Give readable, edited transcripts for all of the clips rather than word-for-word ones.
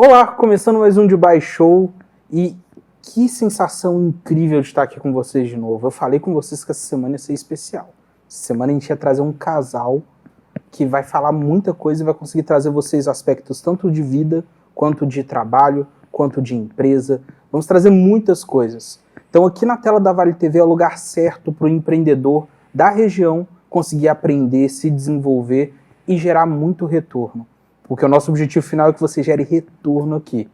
Olá, começando mais um Dubai Show e que sensação incrível de estar aqui com vocês de novo. Eu falei com vocês que essa semana ia ser especial. Essa semana a gente ia trazer um casal que vai falar muita coisa e vai conseguir trazer vocês aspectos tanto de vida, quanto de trabalho, quanto de empresa. Vamos trazer muitas coisas. Então aqui na tela da Vale TV é o lugar certo para o empreendedor da região conseguir aprender, se desenvolver e gerar muito retorno. Porque o nosso objetivo final é que você gere retorno aqui.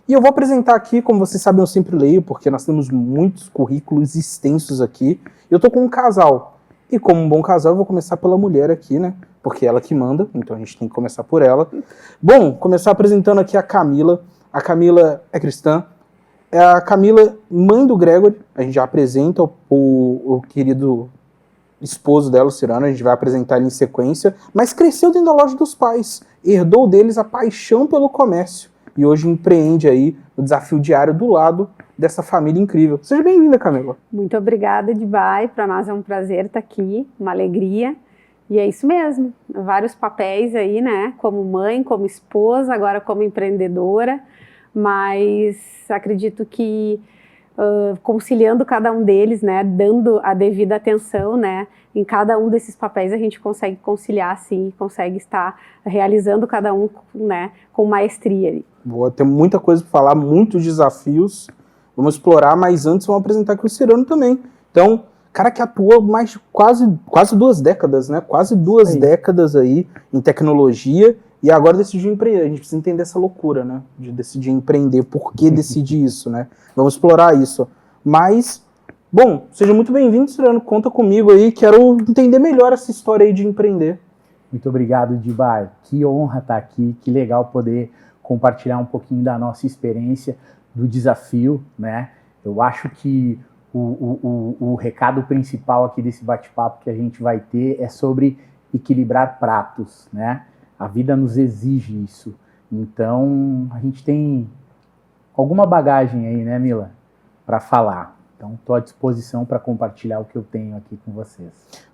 E eu vou apresentar aqui, como vocês sabem, eu sempre leio, porque nós temos muitos currículos extensos aqui. Eu tô com um casal. E como um bom casal, eu vou começar pela mulher aqui, né? Porque é ela que manda, então a gente tem que começar por ela. Bom, começar apresentando aqui a Camila. A Camila é cristã. É a Camila, mãe do Gregory. A gente já apresenta o querido esposo dela, o Cyrano, a gente vai apresentar ele em sequência, mas cresceu dentro da loja dos pais, herdou deles a paixão pelo comércio e hoje empreende aí o desafio diário do lado dessa família incrível. Seja bem-vinda, Camila. Muito obrigada, Dubai, para nós é um prazer estar aqui, uma alegria, e é isso mesmo, vários papéis aí, né, como mãe, como esposa, agora como empreendedora, mas acredito que conciliando cada um deles, né, dando a devida atenção, né, em cada um desses papéis a gente consegue conciliar, sim, consegue estar realizando cada um, né, com maestria ali. Boa, tem muita coisa para falar, muitos desafios, vamos explorar, mas antes vamos apresentar aqui o Cyrano também. Então, cara que atua mais de quase 2 décadas, né, quase 2 décadas aí em tecnologia, e agora decidiu empreender. A gente precisa entender essa loucura, né? De decidir empreender. Por que decidir isso, né? Vamos explorar isso. Mas, bom, seja muito bem-vindo, Cyrano. Conta comigo aí. Quero entender melhor essa história aí de empreender. Muito obrigado, Dubai. Que honra estar aqui. Que legal poder compartilhar um pouquinho da nossa experiência, do desafio, né? Eu acho que o recado principal aqui desse bate-papo que a gente vai ter é sobre equilibrar pratos, né? A vida nos exige isso. Então, a gente tem alguma bagagem aí, né, Mila, para falar. Então, estou à disposição para compartilhar o que eu tenho aqui com vocês.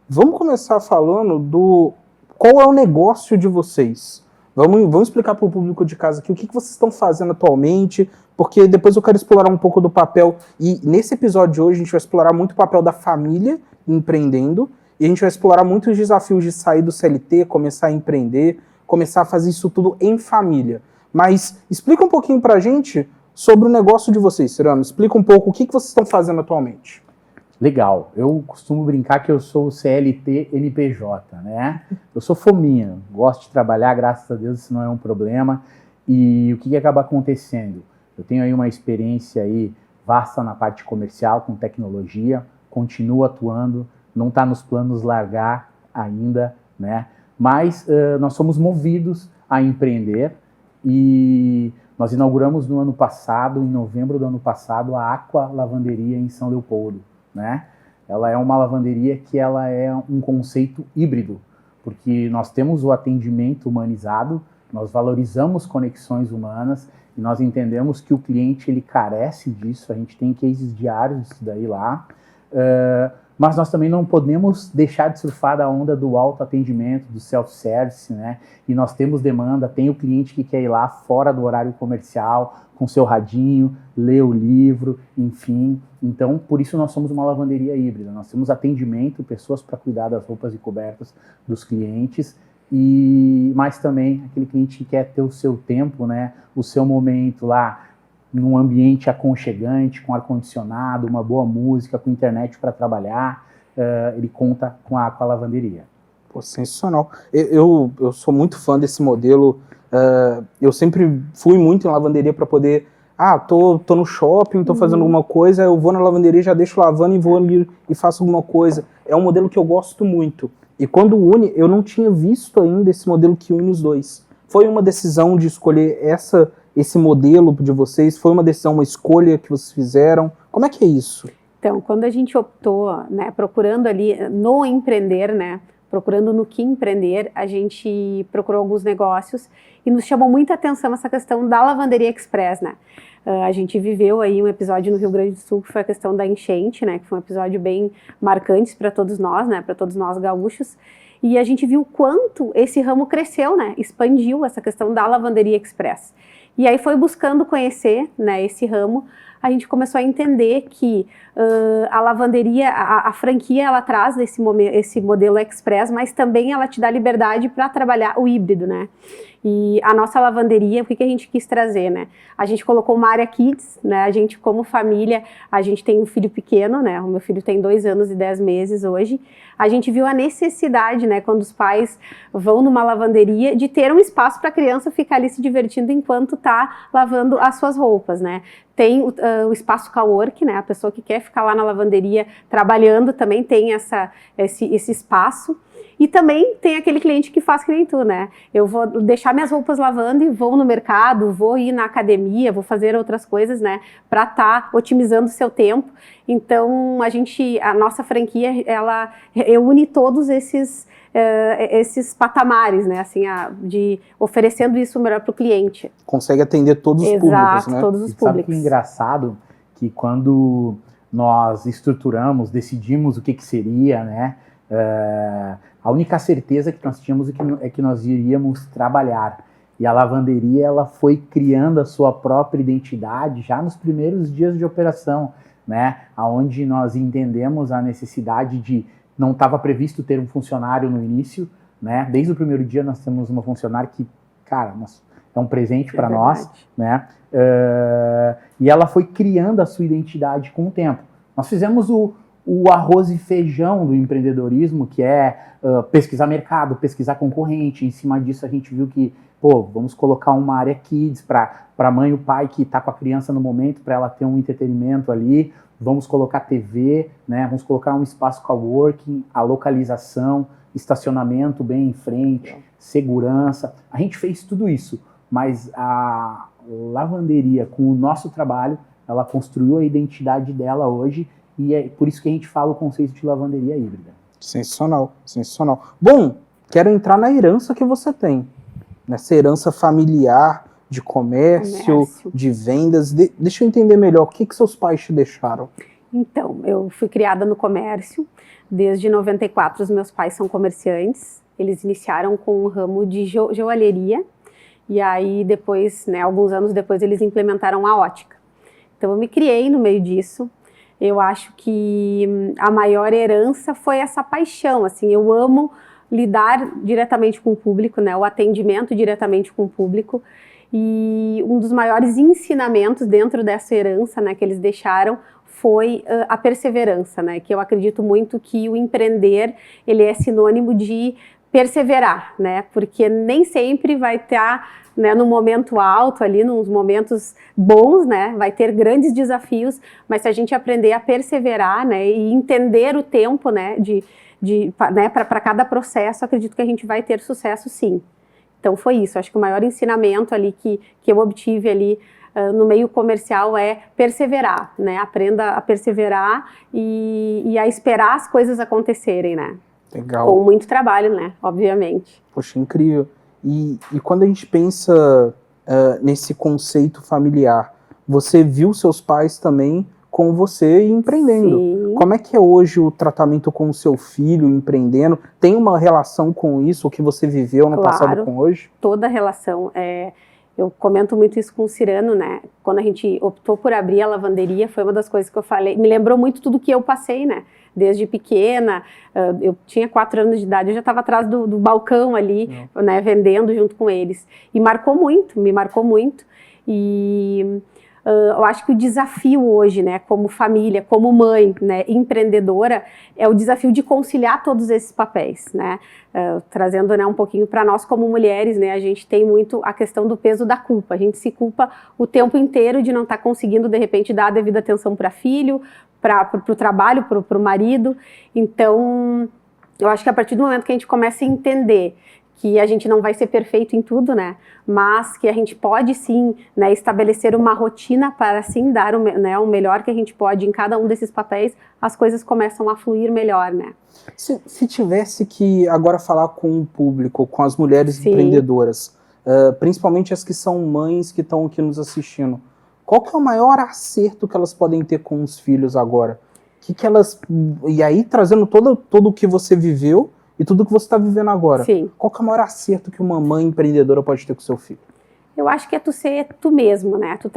Vamos começar falando do qual é o negócio de vocês. Vamos explicar para o público de casa aqui o que vocês estão fazendo atualmente, porque depois eu quero explorar um pouco do papel, e nesse episódio de hoje a gente vai explorar muito o papel da família empreendendo, e a gente vai explorar muitos desafios de sair do CLT, começar a empreender, começar a fazer isso tudo em família. Mas explica um pouquinho pra gente sobre o negócio de vocês, Cyrano. Explica um pouco o que vocês estão fazendo atualmente. Legal. Eu costumo brincar que eu sou o CLT NPJ, né? Eu sou fominha, gosto de trabalhar, graças a Deus isso não é um problema. E o que acaba acontecendo? Eu tenho aí uma experiência aí vasta na parte comercial, com tecnologia, continuo atuando, não está nos planos largar ainda, né? Mas nós somos movidos a empreender e nós inauguramos no ano passado, em novembro do ano passado, a Aqua Lavanderia em São Leopoldo, né? Ela é uma lavanderia que ela é um conceito híbrido, porque nós temos o atendimento humanizado, nós valorizamos conexões humanas e nós entendemos que o cliente ele carece disso, a gente tem cases diários disso daí lá, mas nós também não podemos deixar de surfar da onda do autoatendimento, do self-service, né? E nós temos demanda, tem o cliente que quer ir lá fora do horário comercial, com seu radinho, ler o livro, enfim. Então, por isso nós somos uma lavanderia híbrida. Nós temos atendimento, pessoas para cuidar das roupas e cobertas dos clientes, mas também aquele cliente que quer ter o seu tempo, né? O seu momento lá, num ambiente aconchegante, com ar-condicionado, uma boa música, com internet para trabalhar, ele conta com a lavanderia. Pô, sensacional. Eu sou muito fã desse modelo. Eu sempre fui muito em lavanderia para poder... tô no shopping, tô fazendo alguma coisa, eu vou na lavanderia, já deixo lavando e vou ali e faço alguma coisa. É um modelo que eu gosto muito. E quando une, eu não tinha visto ainda esse modelo que une os dois. Foi uma decisão de escolher esse modelo de vocês? Foi uma decisão, uma escolha que vocês fizeram? Como é que é isso? Então, quando a gente optou, né, procurando ali no empreender, né, procurando no que empreender, a gente procurou alguns negócios e nos chamou muita atenção essa questão da lavanderia express, né? A gente viveu aí um episódio no Rio Grande do Sul que foi a questão da enchente, né, que foi um episódio bem marcante para todos nós, né, para todos nós gaúchos. E a gente viu o quanto esse ramo cresceu, né, expandiu essa questão da lavanderia express. E aí foi buscando conhecer, né, esse ramo, a gente começou a entender que a lavanderia, a franquia, ela traz esse modelo express, mas também ela te dá liberdade para trabalhar o híbrido, né? E a nossa lavanderia, o que a gente quis trazer, né? A gente colocou uma área kids, né? A gente, como família, a gente tem um filho pequeno, né? O meu filho tem 2 anos e 10 meses hoje. A gente viu a necessidade, né? Quando os pais vão numa lavanderia, de ter um espaço para a criança ficar ali se divertindo enquanto tá lavando as suas roupas, né? Tem o espaço cowork, né? A pessoa que quer ficar lá na lavanderia trabalhando também tem esse espaço. E também tem aquele cliente que faz que nem tu, né? Eu vou deixar minhas roupas lavando e vou no mercado, vou ir na academia, vou fazer outras coisas, né? Para estar otimizando o seu tempo. Então, a nossa franquia, ela reúne todos esses patamares, né? Assim, de oferecendo isso melhor para o cliente. Consegue atender todos os públicos, né? Todos os públicos. Sabe públicos. que é engraçado que quando nós estruturamos, decidimos o que seria, né? A única certeza que nós tínhamos é que nós iríamos trabalhar. E a lavanderia, ela foi criando a sua própria identidade já nos primeiros dias de operação, né? Onde nós entendemos a necessidade de... Não estava previsto ter um funcionário no início, né? Desde o primeiro dia nós temos uma funcionária que, cara, é um presente para nós, né? E ela foi criando a sua identidade com o tempo. Nós fizemos o arroz e feijão do empreendedorismo, que é pesquisar mercado, pesquisar concorrente. Em cima disso a gente viu que, vamos colocar uma área kids para a mãe e o pai que está com a criança no momento, para ela ter um entretenimento ali. Vamos colocar TV, né? Vamos colocar um espaço coworking, a localização, estacionamento bem em frente, segurança. A gente fez tudo isso, mas a lavanderia, com o nosso trabalho, ela construiu a identidade dela hoje. E é por isso que a gente fala o conceito de lavanderia híbrida. Sensacional, sensacional. Bom, quero entrar na herança que você tem. Nessa herança familiar, de comércio. De vendas. Deixa eu entender melhor, o que seus pais te deixaram? Então, eu fui criada no comércio. Desde 94, os meus pais são comerciantes. Eles iniciaram com um ramo de joalheria. E aí, depois, né, alguns anos depois, eles implementaram a ótica. Então, eu me criei no meio disso. Eu acho que a maior herança foi essa paixão, assim, eu amo lidar diretamente com o público, né, o atendimento diretamente com o público, e um dos maiores ensinamentos dentro dessa herança, né, que eles deixaram foi a perseverança, né, que eu acredito muito que o empreender, ele é sinônimo de perseverar, né, porque nem sempre vai estar, né, no momento alto ali, nos momentos bons, né, vai ter grandes desafios, mas se a gente aprender a perseverar, né, e entender o tempo, né, né, para cada processo, acredito que a gente vai ter sucesso sim. Então foi isso, acho que o maior ensinamento ali que eu obtive ali no meio comercial é perseverar, né, aprenda a perseverar e a esperar as coisas acontecerem, né. Legal. Com muito trabalho, né, obviamente. Poxa, incrível. E quando a gente pensa nesse conceito familiar, você viu seus pais também com você empreendendo. Sim. Como é que é hoje o tratamento com o seu filho empreendendo? Tem uma relação com isso, o que você viveu no passado com hoje? Toda relação. Eu comento muito isso com o Cirano, né? Quando a gente optou por abrir a lavanderia, foi uma das coisas que eu falei. Me lembrou muito tudo que eu passei, né? Desde pequena, eu tinha 4 anos de idade, eu já estava atrás do balcão ali, né, vendendo junto com eles. E me marcou muito. E eu acho que o desafio hoje, né, como família, como mãe, né, empreendedora, é o desafio de conciliar todos esses papéis, né, trazendo, né, um pouquinho para nós como mulheres, né, a gente tem muito a questão do peso da culpa, a gente se culpa o tempo inteiro de não estar conseguindo, de repente, dar a devida atenção para filho, para o trabalho, para o marido. Então, eu acho que a partir do momento que a gente começa a entender que a gente não vai ser perfeito em tudo, né? Mas que a gente pode sim, né, estabelecer uma rotina para sim dar o melhor que a gente pode em cada um desses papéis, as coisas começam a fluir melhor, né? Se tivesse que agora falar com o público, com as mulheres empreendedoras, principalmente as que são mães que estão aqui nos assistindo, qual que é o maior acerto que elas podem ter com os filhos agora? E aí, trazendo todo o que você viveu e tudo que você está vivendo agora. Sim. Qual que é o maior acerto que uma mãe empreendedora pode ter com o seu filho? Eu acho que é tu ser tu mesmo, né? Tu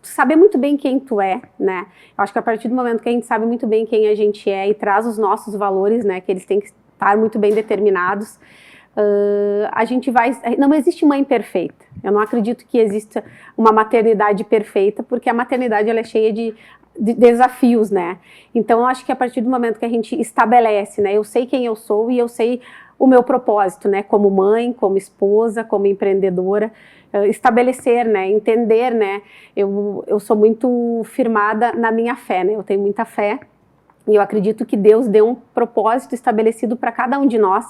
saber muito bem quem tu é, né? Eu acho que a partir do momento que a gente sabe muito bem quem a gente é e traz os nossos valores, né? Que eles têm que estar muito bem determinados, a gente vai... Não existe mãe perfeita. Eu não acredito que exista uma maternidade perfeita, porque a maternidade ela é cheia de desafios, né? Então, eu acho que a partir do momento que a gente estabelece, né? Eu sei quem eu sou e eu sei o meu propósito, né? Como mãe, como esposa, como empreendedora, estabelecer, né? Entender, né? Eu sou muito firmada na minha fé, né? Eu tenho muita fé e eu acredito que Deus deu um propósito estabelecido para cada um de nós,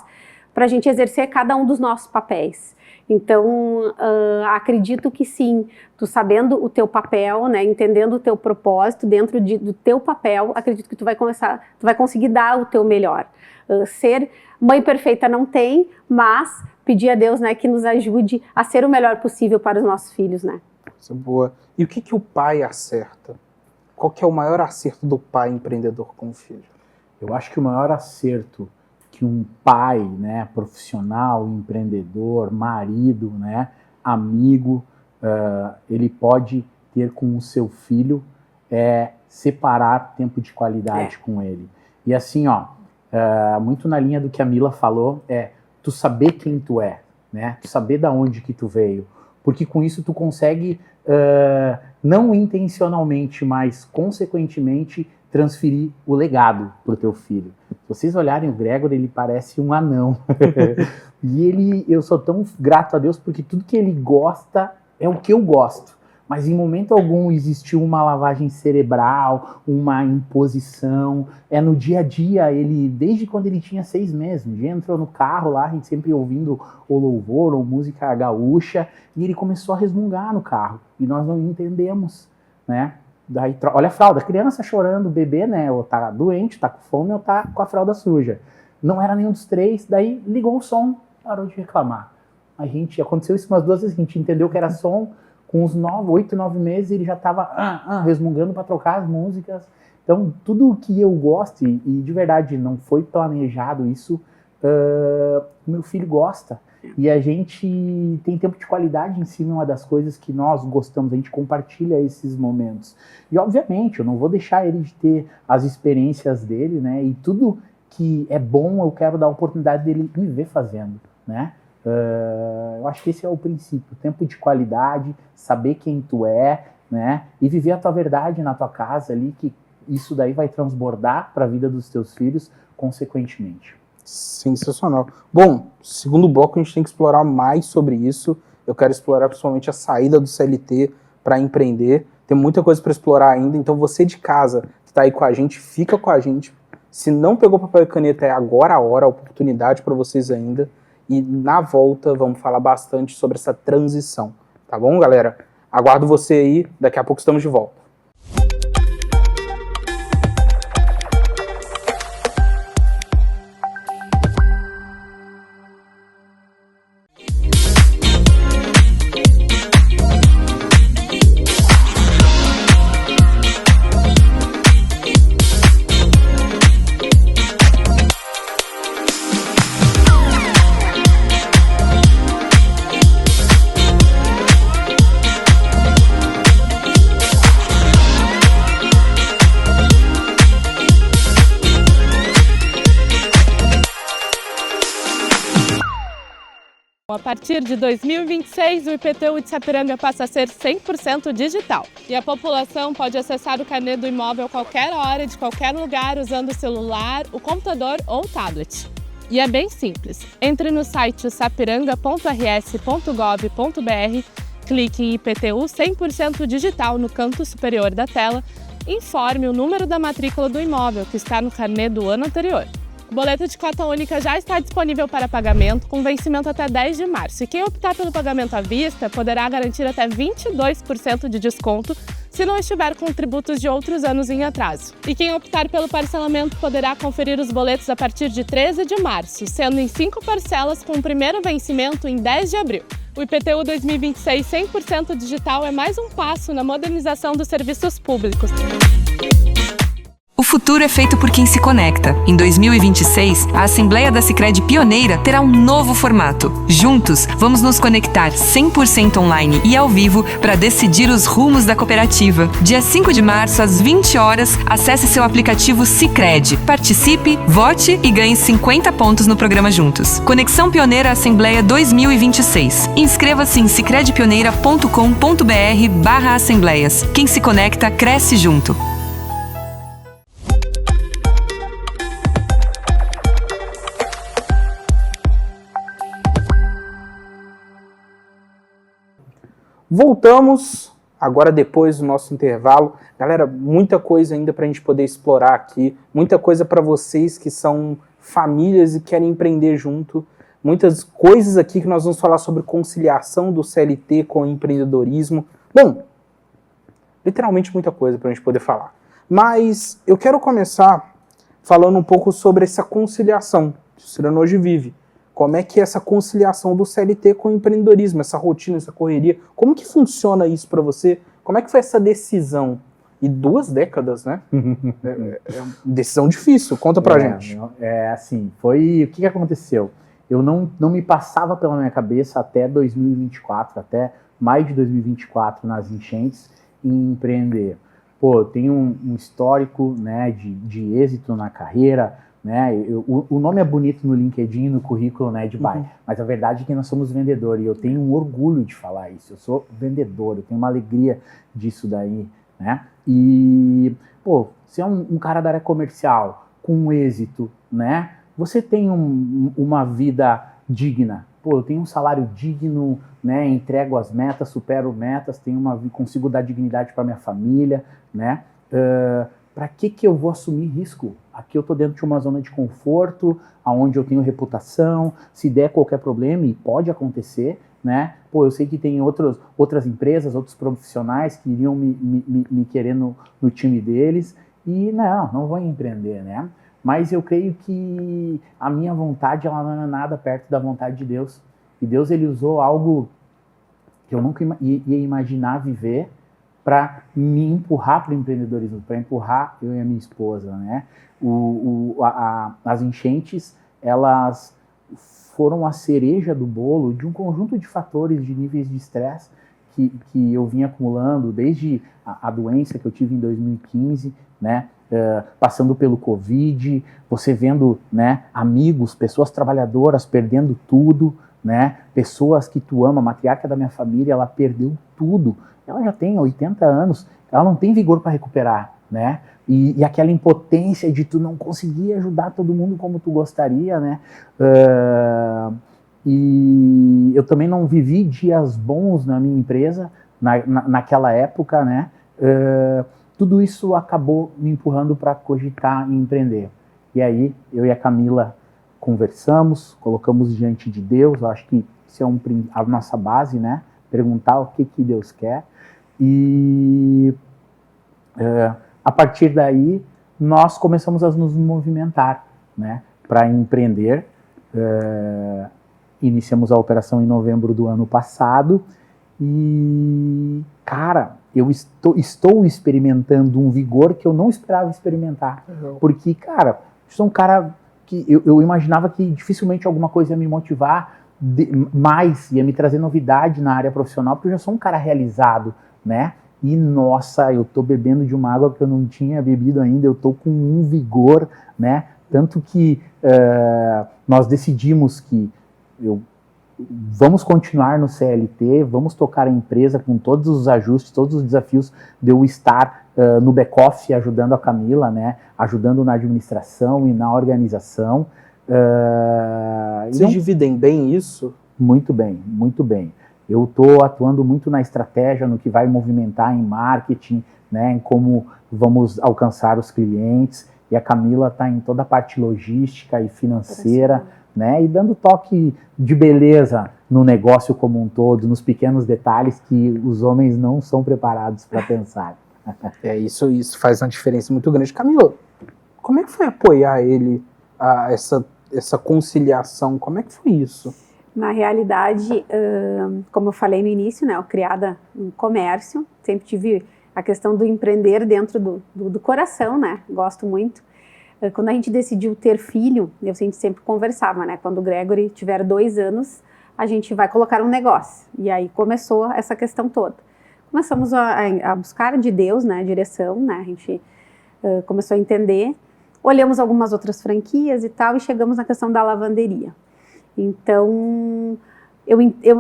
para a gente exercer cada um dos nossos papéis. Então, acredito que sim, tu sabendo o teu papel, né, entendendo o teu propósito dentro do teu papel, acredito que tu vai conseguir dar o teu melhor. Ser mãe perfeita não tem, mas pedir a Deus, né, que nos ajude a ser o melhor possível para os nossos filhos, né. Isso é boa. E o que o pai acerta? Qual que é o maior acerto do pai empreendedor com o filho? Eu acho que o maior acerto que um pai, né, profissional, empreendedor, marido, né, amigo, ele pode ter com o seu filho separar tempo de qualidade com ele. E assim, muito na linha do que a Mila falou, tu saber quem tu é, né, tu saber da onde que tu veio, porque com isso tu consegue, não intencionalmente, mas consequentemente, transferir o legado para o teu filho. Se vocês olharem o Gregor, ele parece um anão. E eu sou tão grato a Deus porque tudo que ele gosta é o que eu gosto. Mas em momento algum existiu uma lavagem cerebral, uma imposição. No dia a dia, desde quando ele tinha 6 meses, um dia entrou no carro lá, a gente sempre ouvindo o louvor ou música gaúcha, e ele começou a resmungar no carro. E nós não entendemos, né? Daí, olha a fralda, criança chorando, bebê, né, ou tá doente, tá com fome, ou tá com a fralda suja. Não era nenhum dos 3, daí ligou o som, parou de reclamar. Aconteceu isso umas 2 vezes, a gente entendeu que era som, com uns 8, 9 meses ele já tava resmungando para trocar as músicas. Então, tudo que eu gosto, e de verdade não foi planejado isso, meu filho gosta. E a gente tem tempo de qualidade em cima, uma das coisas que nós gostamos, a gente compartilha esses momentos. E obviamente, eu não vou deixar ele de ter as experiências dele, né? E tudo que é bom, eu quero dar a oportunidade dele me ver fazendo, né? Eu acho que esse é o princípio, tempo de qualidade, saber quem tu é, né? E viver a tua verdade na tua casa ali, que isso daí vai transbordar para a vida dos teus filhos, consequentemente. Sensacional. Bom, segundo bloco a gente tem que explorar mais sobre isso. Eu quero explorar principalmente a saída do CLT para empreender. Tem muita coisa para explorar ainda, então você de casa que está aí com a gente, fica com a gente. Se não pegou papel e caneta, é agora a hora, a oportunidade para vocês ainda. E na volta vamos falar bastante sobre essa transição. Tá bom, galera? Aguardo você aí, daqui a pouco estamos de volta. A partir de 2026, o IPTU de Sapiranga passa a ser 100% digital. E a população pode acessar o carnê do imóvel a qualquer hora, de qualquer lugar, usando o celular, o computador ou o tablet. E é bem simples. Entre no site sapiranga.rs.gov.br, clique em IPTU 100% digital no canto superior da tela e informe o número da matrícula do imóvel que está no carnê do ano anterior. O boleto de cota única já está disponível para pagamento, com vencimento até 10 de março. E quem optar pelo pagamento à vista poderá garantir até 22% de desconto se não estiver com tributos de outros anos em atraso. E quem optar pelo parcelamento poderá conferir os boletos a partir de 13 de março, sendo em 5 parcelas com o primeiro vencimento em 10 de abril. O IPTU 2026 100% digital é mais um passo na modernização dos serviços públicos. O futuro é feito por quem se conecta. Em 2026, a Assembleia da Sicredi Pioneira terá um novo formato. Juntos, vamos nos conectar 100% online e ao vivo para decidir os rumos da cooperativa. Dia 5 de março, às 20 horas, acesse seu aplicativo Sicredi. Participe, vote e ganhe 50 pontos no programa Juntos. Conexão Pioneira Assembleia 2026. Inscreva-se em sicredipioneira.com.br/assembleias. Quem se conecta, cresce junto. Voltamos agora depois do nosso intervalo. Galera, muita coisa ainda para a gente poder explorar aqui, muita coisa para vocês que são famílias e querem empreender junto, muitas coisas aqui que nós vamos falar sobre conciliação do CLT com o empreendedorismo. Bom, literalmente muita coisa para a gente poder falar. Mas eu quero começar falando um pouco sobre essa conciliação que o Cyrano hoje vive. Como é que é essa conciliação do CLT com o empreendedorismo, essa rotina, essa correria? Como que funciona isso para você? Como é que foi essa decisão? E 2 décadas, né? É uma decisão difícil. Conta pra gente. Assim, foi... O que aconteceu? Eu não me passava pela minha cabeça até 2024, até mais de 2024, nas enchentes, em empreender. Pô, eu tenho um histórico, né, de êxito na carreira, né? O nome é bonito no LinkedIn, no currículo, né, de Bai, mas a verdade é que nós somos vendedores e eu tenho um orgulho de falar isso. Eu sou vendedor, eu tenho uma alegria disso daí, né? E, pô, você é um cara da área comercial com êxito, né? Você tem uma vida digna. Pô, eu tenho um salário digno, né? Entrego as metas, supero metas, consigo dar dignidade para minha família, né? Para que eu vou assumir risco? Aqui eu estou dentro de uma zona de conforto, onde eu tenho reputação, se der qualquer problema, e pode acontecer, né? Pô, eu sei que tem outras empresas, outros profissionais que iriam me querer no time deles, e não vou empreender, né? Mas eu creio que a minha vontade, ela não é nada perto da vontade de Deus. E Deus, ele usou algo que eu nunca ia imaginar viver, para me empurrar para o empreendedorismo, para empurrar eu e a minha esposa, né? As enchentes, elas foram a cereja do bolo de um conjunto de fatores, de níveis de estresse que eu vinha acumulando, desde a doença que eu tive em 2015, né? Passando pelo Covid, você vendo, né, amigos, pessoas trabalhadoras perdendo tudo, né? Pessoas que tu ama, a matriarca da minha família, ela perdeu tudo. Ela já tem 80 anos, ela não tem vigor para recuperar, né? E aquela impotência de tu não conseguir ajudar todo mundo como tu gostaria, né? E eu também não vivi dias bons na minha empresa naquela época, né? Tudo isso acabou me empurrando para cogitar em empreender. E aí, eu e a Camila conversamos, colocamos diante de Deus. Eu acho que isso é a nossa base, né? Perguntar o que Deus quer. E a partir daí, nós começamos a nos movimentar, né, para empreender. Iniciamos a operação em novembro do ano passado e, cara, eu estou experimentando um vigor que eu não esperava experimentar. Porque, cara, eu sou um cara que eu imaginava que dificilmente alguma coisa ia me motivar mais, ia me trazer novidade na área profissional, porque eu já sou um cara realizado, né? E, nossa, eu tô bebendo de uma água que eu não tinha bebido ainda, eu tô com um vigor, né? Tanto que nós decidimos que vamos continuar no CLT, vamos tocar a empresa com todos os ajustes, todos os desafios de eu estar no back-office ajudando a Camila, né? Ajudando na administração e na organização. Vocês dividem bem isso? Muito bem, muito bem. Eu estou atuando muito na estratégia, no que vai movimentar em marketing, né, em como vamos alcançar os clientes, e a Camila está em toda a parte logística e financeira, né, e dando toque de beleza no negócio como um todo, nos pequenos detalhes que os homens não são preparados para pensar. Isso faz uma diferença muito grande. Camila, como é que foi apoiar ele, essa conciliação? Como é que foi isso? Na realidade, como eu falei no início, né, eu criada em comércio, sempre tive a questão do empreender dentro do coração, né? Gosto muito. Quando a gente decidiu ter filho, a gente sempre conversava, né? Quando o Gregory tiver 2 anos, a gente vai colocar um negócio. E aí começou essa questão toda. Começamos a buscar de Deus, né? A direção, né? A gente começou a entender. Olhamos algumas outras franquias e tal, e chegamos na questão da lavanderia. Então,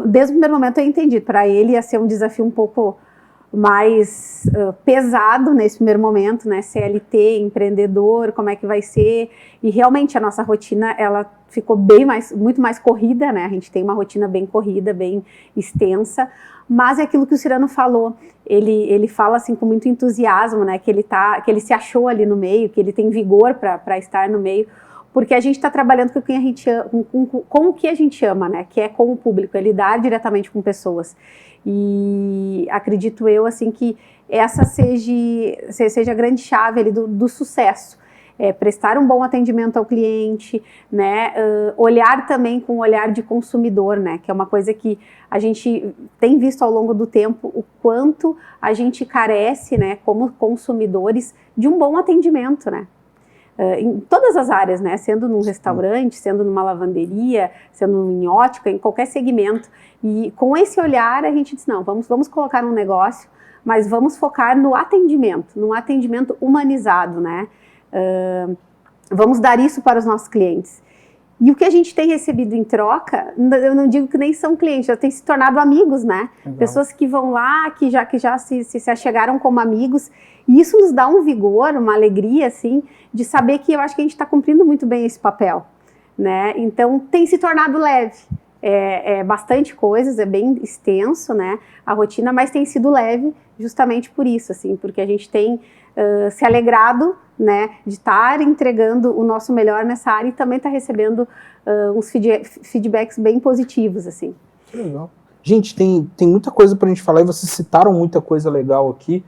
desde o primeiro momento eu entendi, para ele ia ser um desafio um pouco mais pesado nesse primeiro momento, né? CLT, empreendedor, como é que vai ser? E realmente a nossa rotina, ela ficou muito mais corrida, né? A gente tem uma rotina bem corrida, bem extensa, mas é aquilo que o Cyrano falou, ele fala assim com muito entusiasmo, né? Que ele se achou ali no meio, que ele tem vigor para estar no meio, porque a gente está trabalhando com quem a gente com o que a gente ama, né? Que é com o público, é lidar diretamente com pessoas. E acredito eu, assim, que essa seja a grande chave ali do sucesso. Prestar um bom atendimento ao cliente, né? Olhar também com o olhar de consumidor, né? Que é uma coisa que a gente tem visto ao longo do tempo, o quanto a gente carece, né? Como consumidores, de um bom atendimento, né? Em todas as áreas, né? Sendo num restaurante, sendo numa lavanderia, sendo em ótica, em qualquer segmento. E com esse olhar a gente diz, não, vamos colocar um negócio, mas vamos focar no atendimento, num atendimento humanizado, né? Vamos dar isso para os nossos clientes. E o que a gente tem recebido em troca, eu não digo que nem são clientes, já tem se tornado amigos, né? Legal. Pessoas que vão lá, que já se achegaram como amigos, e isso nos dá um vigor, uma alegria, assim, de saber que eu acho que a gente está cumprindo muito bem esse papel, né? Então, tem se tornado leve. Bastante coisas, é bem extenso, né? A rotina, mas tem sido leve justamente por isso, assim, porque a gente tem se alegrado, né, de estar entregando o nosso melhor nessa área e também está recebendo uns feedbacks bem positivos, assim. Que legal. Gente, tem muita coisa pra gente falar e vocês citaram muita coisa legal aqui.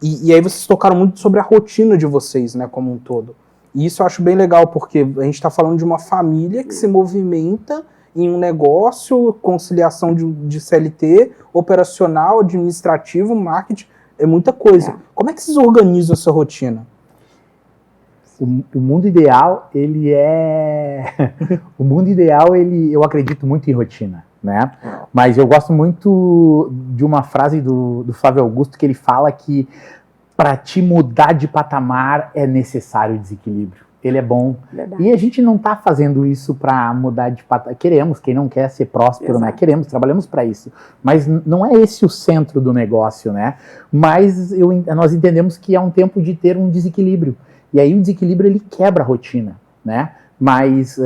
E aí vocês tocaram muito sobre a rotina de vocês, né, como um todo. E isso eu acho bem legal, porque a gente está falando de uma família que se movimenta em um negócio, conciliação de CLT, operacional, administrativo, marketing, é muita coisa. Como é que vocês organizam essa rotina? O mundo ideal, eu acredito muito em rotina, né? Mas eu gosto muito de uma frase do Flávio Augusto, que ele fala que para te mudar de patamar é necessário desequilíbrio. Ele é bom. Verdade. E a gente não está fazendo isso para mudar de patamar. Queremos, quem não quer ser próspero, exato, né? Queremos, trabalhamos para isso. Mas não é esse o centro do negócio, né? Mas nós entendemos que é um tempo de ter um desequilíbrio. E aí o desequilíbrio, ele quebra a rotina, né? Mas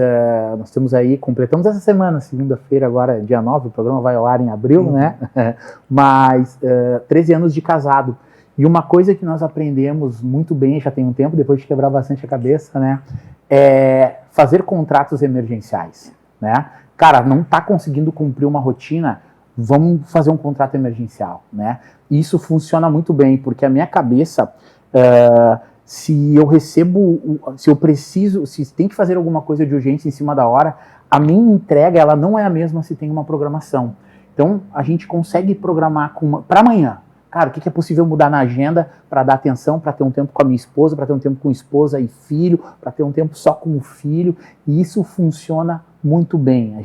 nós temos aí, completamos essa semana, segunda-feira, agora dia 9, o programa vai ao ar em abril, né? Mas 13 anos de casado. E uma coisa que nós aprendemos muito bem, já tem um tempo, depois de quebrar bastante a cabeça, né, é fazer contratos emergenciais, né? Cara, não está conseguindo cumprir uma rotina, vamos fazer um contrato emergencial, né? Isso funciona muito bem, porque a minha cabeça, se eu recebo, se eu preciso, se tem que fazer alguma coisa de urgência em cima da hora, a minha entrega, ela não é a mesma se tem uma programação. Então, a gente consegue programar para amanhã. Cara, o que é possível mudar na agenda para dar atenção, para ter um tempo com a minha esposa, para ter um tempo com esposa e filho, para ter um tempo só com o filho, e isso funciona muito bem.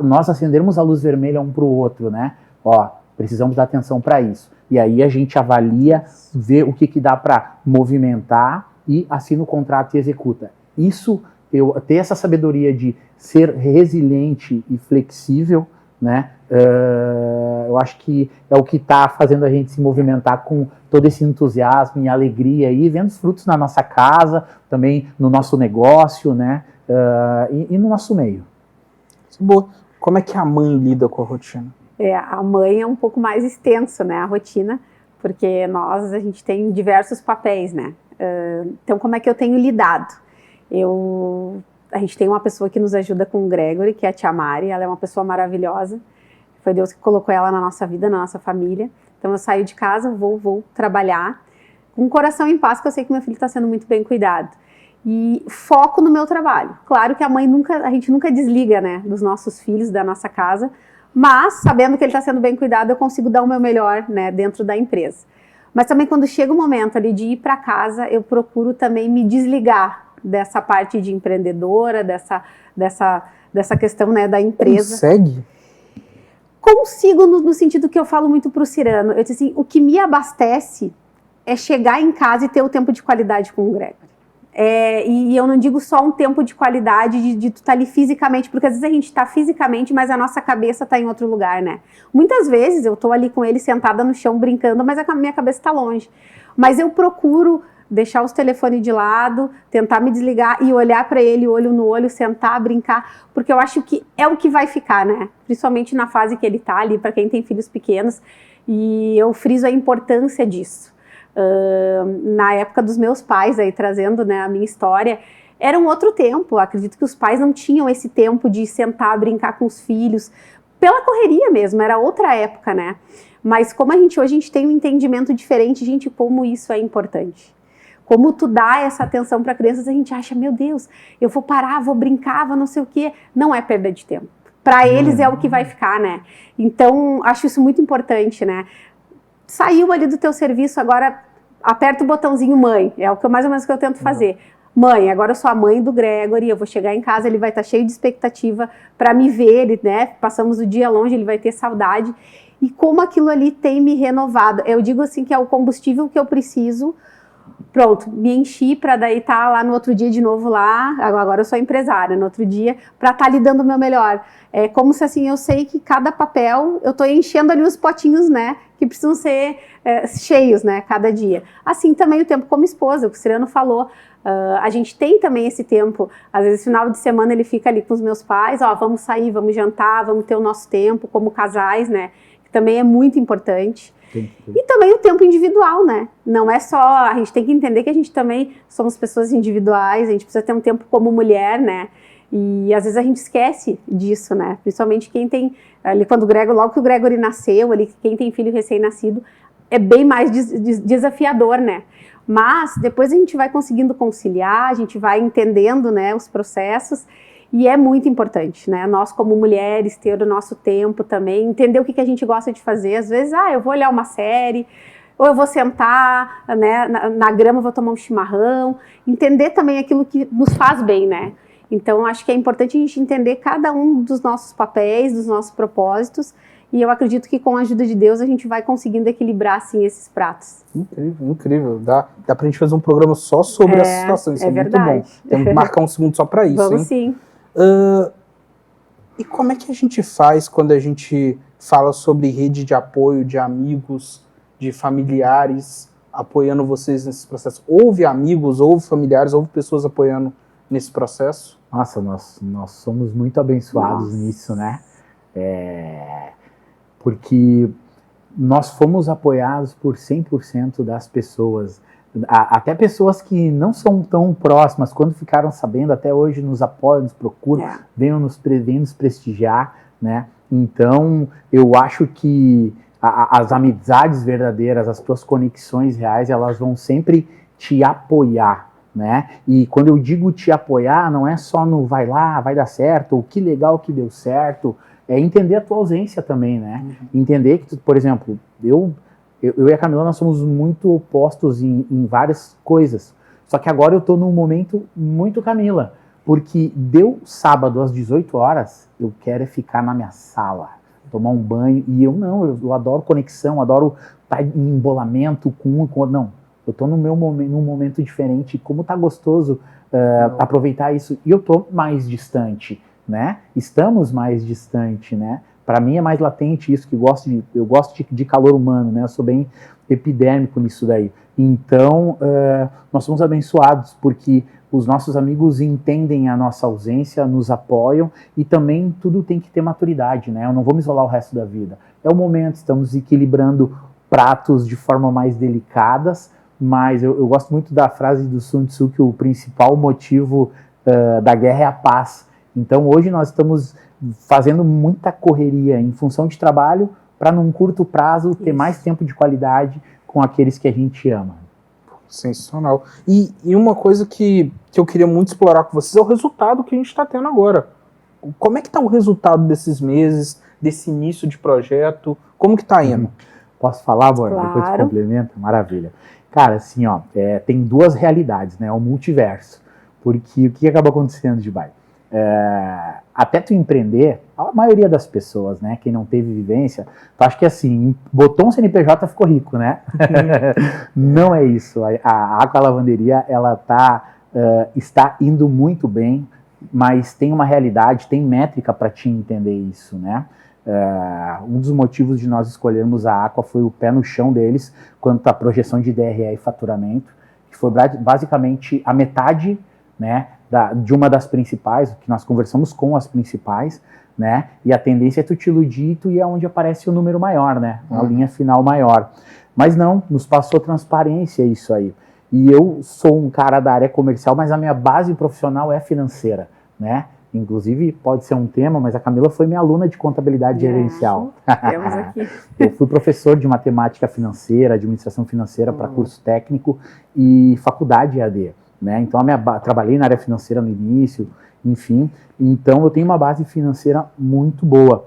Nós acendermos a luz vermelha um para o outro, né? Ó, precisamos dar atenção para isso. E aí a gente avalia, vê o que dá para movimentar e assina o contrato e executa. Isso, ter essa sabedoria de ser resiliente e flexível, né? Eu acho que é o que está fazendo a gente se movimentar com todo esse entusiasmo e alegria aí, vendo os frutos na nossa casa, também no nosso negócio, né? E no nosso meio. Boa. Como é que a mãe lida com a rotina? A mãe é um pouco mais extenso, né, a rotina, porque a gente tem diversos papéis, né? Então, como é que eu tenho lidado? A gente tem uma pessoa que nos ajuda com o Gregory, que é a Tia Mari, ela é uma pessoa maravilhosa. Foi Deus que colocou ela na nossa vida, na nossa família. Então eu saio de casa, vou trabalhar com o coração em paz, que eu sei que meu filho está sendo muito bem cuidado. E foco no meu trabalho. Claro que a gente nunca desliga, né, dos nossos filhos, da nossa casa, mas sabendo que ele está sendo bem cuidado, eu consigo dar o meu melhor, né, dentro da empresa. Mas também quando chega o momento ali de ir para casa, eu procuro também me desligar dessa parte de empreendedora, dessa questão, né, da empresa. Consegue? Consigo no sentido que eu falo muito para o Cirano. Eu disse assim, o que me abastece é chegar em casa e ter o tempo de qualidade com o Gregory. E eu não digo só um tempo de qualidade de tu estar ali fisicamente, porque às vezes a gente está fisicamente, mas a nossa cabeça está em outro lugar, né? Muitas vezes eu estou ali com ele sentada no chão brincando, mas a minha cabeça está longe. Mas eu procuro deixar os telefones de lado, tentar me desligar e olhar para ele olho no olho, sentar, brincar, porque eu acho que é o que vai ficar, né? Principalmente na fase que ele está ali, para quem tem filhos pequenos, e eu friso a importância disso. Na época dos meus pais, aí trazendo, né, a minha história, era um outro tempo. Acredito que os pais não tinham esse tempo de sentar, brincar com os filhos, pela correria mesmo, era outra época, né? Mas como hoje a gente tem um entendimento diferente, gente, como isso é importante. Como tu dá essa atenção para crianças, a gente acha, meu Deus, eu vou parar, vou brincar, vou não sei o quê. Não é perda de tempo. Para eles é o que vai ficar, né? Então, acho isso muito importante, né? Saiu ali do teu serviço, agora aperta o botãozinho mãe, é o que mais ou menos que eu tento fazer. Mãe, agora eu sou a mãe do Gregory, eu vou chegar em casa, ele vai estar cheio de expectativa para me ver, ele, né? Passamos o dia longe, ele vai ter saudade. E como aquilo ali tem me renovado. Eu digo assim que é o combustível que eu preciso. Pronto, me enchi para daí estar lá no outro dia de novo lá, agora eu sou empresária, no outro dia, para estar lhe dando o meu melhor. É como se assim, eu sei que cada papel, eu estou enchendo ali os potinhos, né, que precisam ser cheios, né, cada dia. Assim também o tempo como esposa, o que o Cirano falou, a gente tem também esse tempo, às vezes final de semana ele fica ali com os meus pais, ó, vamos sair, vamos jantar, vamos ter o nosso tempo como casais, né, que também é muito importante. E também o tempo individual, né? Não é só, a gente tem que entender que a gente também somos pessoas individuais, a gente precisa ter um tempo como mulher, né? E às vezes a gente esquece disso, né? Principalmente quem tem, ali quando logo que o Gregory nasceu, ali quem tem filho recém-nascido, é bem mais desafiador, né? Mas depois a gente vai conseguindo conciliar, a gente vai entendendo, né, os processos. E é muito importante, né? Nós, como mulheres, ter o nosso tempo também, entender o que a gente gosta de fazer. Às vezes, eu vou olhar uma série, ou eu vou sentar, né, na grama, vou tomar um chimarrão. Entender também aquilo que nos faz bem, né? Então, acho que é importante a gente entender cada um dos nossos papéis, dos nossos propósitos. E eu acredito que com a ajuda de Deus a gente vai conseguindo equilibrar, assim, esses pratos. Incrível, incrível. Dá pra gente fazer um programa só sobre essa situação. Isso é verdade. Muito bom. Temos que marcar um segundo só pra isso, Vamos hein? sim. E como é que a gente faz quando a gente fala sobre rede de apoio, de amigos, de familiares apoiando vocês nesse processo? Houve amigos, houve familiares, houve pessoas apoiando nesse processo? Nossa, nós somos muito abençoados nisso, né? Porque nós fomos apoiados por 100% das pessoas. Até pessoas que não são tão próximas, quando ficaram sabendo, até hoje nos apoiam, nos procuram, vêm nos prestigiar, né? Então, eu acho que as amizades verdadeiras, as tuas conexões reais, elas vão sempre te apoiar, né? E quando eu digo te apoiar, não é só no vai lá, vai dar certo, ou que legal que deu certo, é entender a tua ausência também, né? Entender que, por exemplo, eu e a Camila, nós somos muito opostos em várias coisas. Só que agora eu estou num momento muito Camila. Porque deu sábado às 18 horas, eu quero ficar na minha sala, tomar um banho. E eu adoro conexão, adoro estar em embolamento com um e com outro. Não, eu estou num momento diferente. Como tá gostoso aproveitar isso. E eu estou mais distante, né? Estamos mais distante, né? Para mim é mais latente isso, que eu gosto de calor humano, né? Eu sou bem epidérmico nisso daí. Então, nós somos abençoados, porque os nossos amigos entendem a nossa ausência, nos apoiam, e também tudo tem que ter maturidade, né? Eu não vou me isolar o resto da vida. É o momento, estamos equilibrando pratos de forma mais delicadas, mas eu gosto muito da frase do Sun Tzu, que o principal motivo da guerra é a paz. Então, hoje nós estamos fazendo muita correria em função de trabalho para, num curto prazo, ter mais tempo de qualidade com aqueles que a gente ama. Sensacional. E uma coisa que eu queria muito explorar com vocês é o resultado que a gente está tendo agora. Como é que está o resultado desses meses, desse início de projeto? Como que tá indo? Posso falar, amor? Claro. Depois tu complementa? Maravilha. Cara, assim, ó, tem duas realidades, né? O multiverso. Porque o que acaba acontecendo, Gibai? Até tu empreender, a maioria das pessoas, né, quem não teve vivência, tu acha que assim, botou um CNPJ, ficou rico, né? Não é isso. A Aqua Lavanderia, ela está indo muito bem, mas tem uma realidade, tem métrica para te entender isso, né? Um dos motivos de nós escolhermos a Aqua foi o pé no chão deles quanto à projeção de DRE e faturamento, que foi basicamente a metade, né, de uma das principais, que nós conversamos com as principais, né, e a tendência é tu te iludir e é onde aparece o número maior, né, uma linha final maior. Mas não, nos passou transparência isso aí. E eu sou um cara da área comercial, mas a minha base profissional é financeira, né? Inclusive, pode ser um tema, mas a Camila foi minha aluna de contabilidade gerencial. Temos aqui. Eu fui professor de matemática financeira, administração financeira para curso técnico e faculdade EAD, né? Então, trabalhei na área financeira no início, enfim. Então, eu tenho uma base financeira muito boa.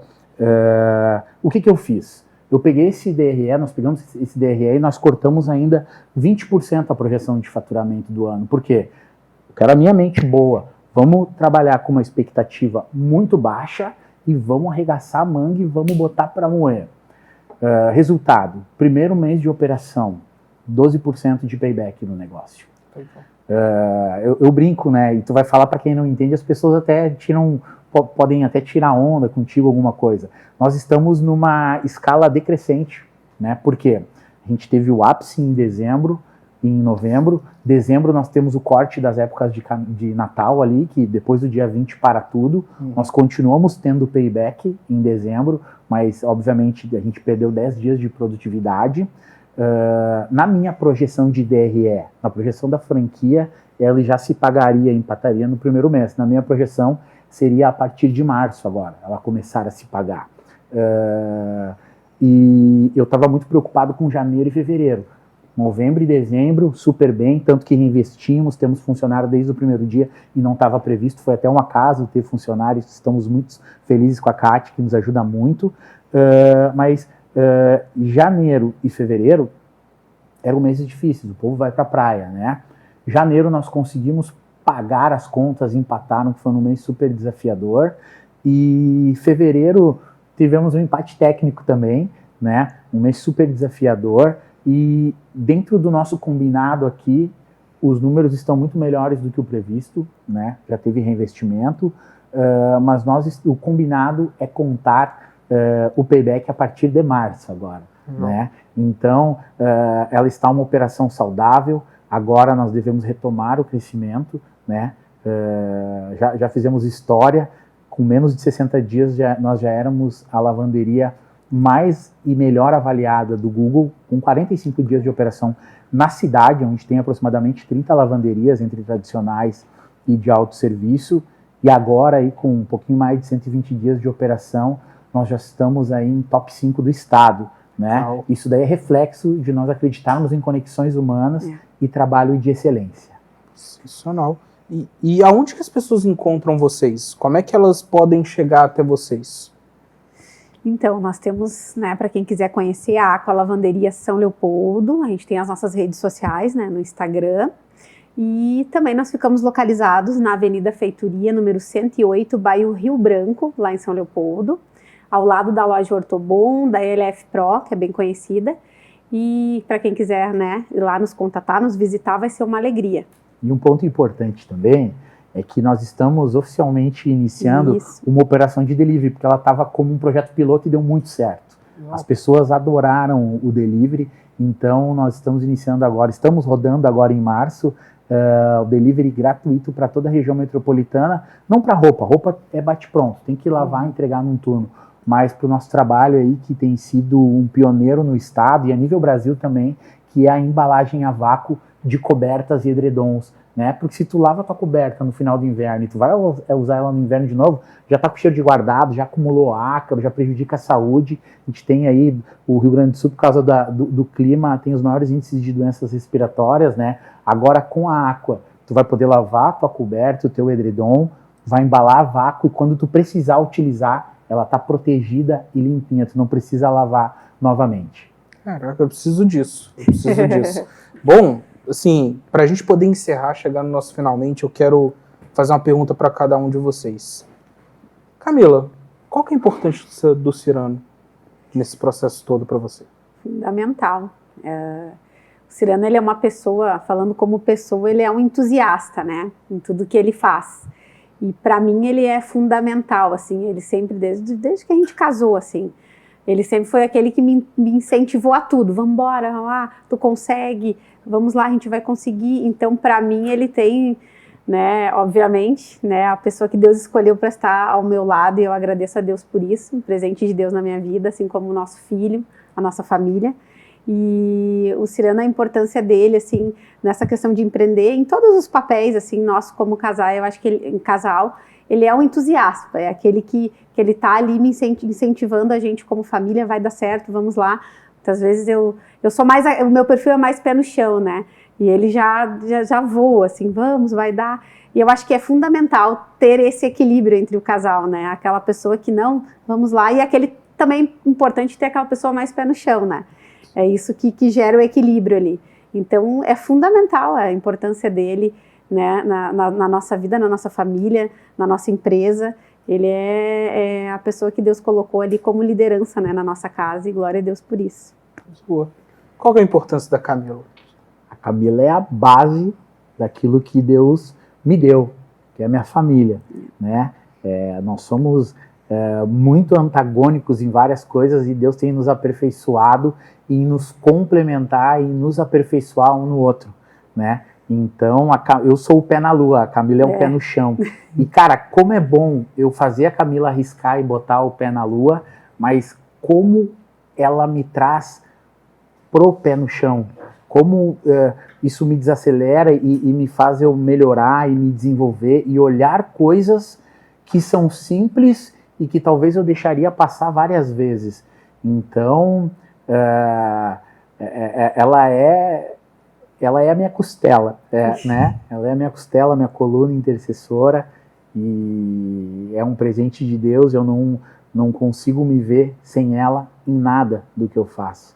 O que eu fiz? Eu peguei esse DRE, nós pegamos esse DRE e nós cortamos ainda 20% a projeção de faturamento do ano. Por quê? Eu quero a minha mente boa. Vamos trabalhar com uma expectativa muito baixa e vamos arregaçar a manga e vamos botar para moer. Resultado, primeiro mês de operação, 12% de payback no negócio. Eu brinco, né? E tu vai falar para quem não entende, as pessoas até podem até tirar onda contigo alguma coisa. Nós estamos numa escala decrescente, né? Por quê? A gente teve o ápice em dezembro, em novembro. Dezembro nós temos o corte das épocas de Natal ali, que depois do dia 20 para tudo. Nós continuamos tendo payback em dezembro, mas obviamente a gente perdeu 10 dias de produtividade. Na minha projeção de DRE, na projeção da franquia, ela já se pagaria, empataria no primeiro mês. Na minha projeção seria a partir de março agora, ela começar a se pagar. E eu estava muito preocupado com janeiro e fevereiro. Novembro e dezembro, super bem, tanto que reinvestimos, temos funcionário desde o primeiro dia e não estava previsto, foi até um acaso ter funcionários, estamos muito felizes com a Kátia, que nos ajuda muito, mas janeiro e fevereiro eram meses difíceis, o povo vai para a praia, né? Janeiro nós conseguimos pagar as contas, empataram, que foi um mês super desafiador, e fevereiro tivemos um empate técnico também, né? Um mês super desafiador. E dentro do nosso combinado aqui, os números estão muito melhores do que o previsto, né? Já teve reinvestimento, mas o combinado é contar o payback a partir de março agora, né? Então, ela está uma operação saudável, agora nós devemos retomar o crescimento, né? Já fizemos história, com menos de 60 dias nós já éramos a lavanderia mais e melhor avaliada do Google, com 45 dias de operação na cidade, onde tem aproximadamente 30 lavanderias, entre tradicionais e de autosserviço, e agora aí com um pouquinho mais de 120 dias de operação, nós já estamos aí em top 5 do estado, né? Wow. Isso daí é reflexo de nós acreditarmos em conexões humanas e trabalho de excelência. Sensacional. E aonde que as pessoas encontram vocês? Como é que elas podem chegar até vocês? Então, nós temos, né, para quem quiser conhecer, a Aqua Lavanderia São Leopoldo. A gente tem as nossas redes sociais, né, no Instagram. E também nós ficamos localizados na Avenida Feitoria, número 108, bairro Rio Branco, lá em São Leopoldo, ao lado da loja Ortobon, da LF Pro, que é bem conhecida. E para quem quiser, né, ir lá nos contatar, nos visitar, vai ser uma alegria. E um ponto importante também é que nós estamos oficialmente iniciando uma operação de delivery, porque ela estava como um projeto piloto e deu muito certo. As pessoas adoraram o delivery, então nós estamos iniciando agora, estamos rodando agora em março, o delivery gratuito para toda a região metropolitana, não para roupa é bate-pronto, tem que lavar e entregar num turno, mas para o nosso trabalho aí, que tem sido um pioneiro no estado e a nível Brasil também, que é a embalagem a vácuo de cobertas e edredons, né? Porque se tu lava a tua coberta no final do inverno e tu vai usar ela no inverno de novo, já tá com cheiro de guardado, já acumulou ácaro, já prejudica a saúde. A gente tem aí o Rio Grande do Sul, por causa do clima, tem os maiores índices de doenças respiratórias, né? Agora com a Aqua, tu vai poder lavar a tua coberta, o teu edredom, vai embalar a vácuo e quando tu precisar utilizar, ela está protegida e limpinha, tu não precisa lavar novamente. Caraca, eu preciso disso. Bom, assim, para a gente poder encerrar, chegar no nosso finalmente, eu quero fazer uma pergunta para cada um de vocês. Camila, qual que é a importância do Cyrano nesse processo todo para você? Fundamental. O Cyrano, ele é uma pessoa, falando como pessoa, ele é um entusiasta, né, em tudo que ele faz. E para mim ele é fundamental, assim, ele sempre, desde que a gente casou, assim, ele sempre foi aquele que me incentivou a tudo. Vamos embora, vamos lá, tu consegue, vamos lá, a gente vai conseguir. Então, para mim, ele tem, né, obviamente, né, a pessoa que Deus escolheu para estar ao meu lado, e eu agradeço a Deus por isso, um presente de Deus na minha vida, assim como o nosso filho, a nossa família. E o Cyrano, a importância dele, assim, nessa questão de empreender, em todos os papéis, assim, nosso como casal, eu acho que em casal, ele é um entusiasta, é aquele que ele tá ali me incentivando a gente como família, vai dar certo, vamos lá. Muitas vezes eu sou mais, o meu perfil é mais pé no chão, né, e ele já voa, assim, vamos, vai dar. E eu acho que é fundamental ter esse equilíbrio entre o casal, né, aquela pessoa que não, vamos lá, e aquele também importante ter aquela pessoa mais pé no chão, né. É isso que gera o equilíbrio ali. Então, é fundamental a importância dele, né, na nossa vida, na nossa família, na nossa empresa. Ele é a pessoa que Deus colocou ali como liderança, né, na nossa casa, e glória a Deus por isso. Boa. Qual que é a importância da Camila? A Camila é a base daquilo que Deus me deu, que é a minha família, né? Nós somos muito antagônicos em várias coisas, e Deus tem nos aperfeiçoado em nos complementar e nos aperfeiçoar um no outro, né? Então, eu sou o pé na lua, a Camila é o pé no chão. E, cara, como é bom eu fazer a Camila arriscar e botar o pé na lua, mas como ela me traz pro pé no chão, como isso me desacelera e me faz eu melhorar e me desenvolver e olhar coisas que são simples e que talvez eu deixaria passar várias vezes. Então, ela é a minha costela, né? Ela é a minha costela, minha coluna intercessora, e é um presente de Deus. Eu não consigo me ver sem ela em nada do que eu faço.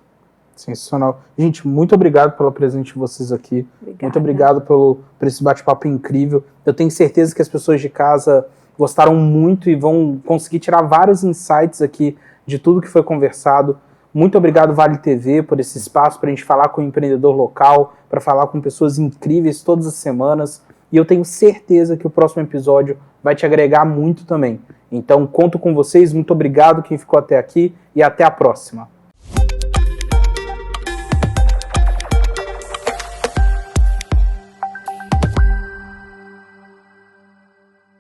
Sensacional. Gente, muito obrigado pela presença de vocês aqui. Obrigada. Muito obrigado por esse bate-papo incrível. Eu tenho certeza que as pessoas de casa gostaram muito e vão conseguir tirar vários insights aqui de tudo que foi conversado. Muito obrigado, Vale TV, por esse espaço para a gente falar com o empreendedor local, para falar com pessoas incríveis todas as semanas. E eu tenho certeza que o próximo episódio vai te agregar muito também. Então, conto com vocês. Muito obrigado quem ficou até aqui e até a próxima.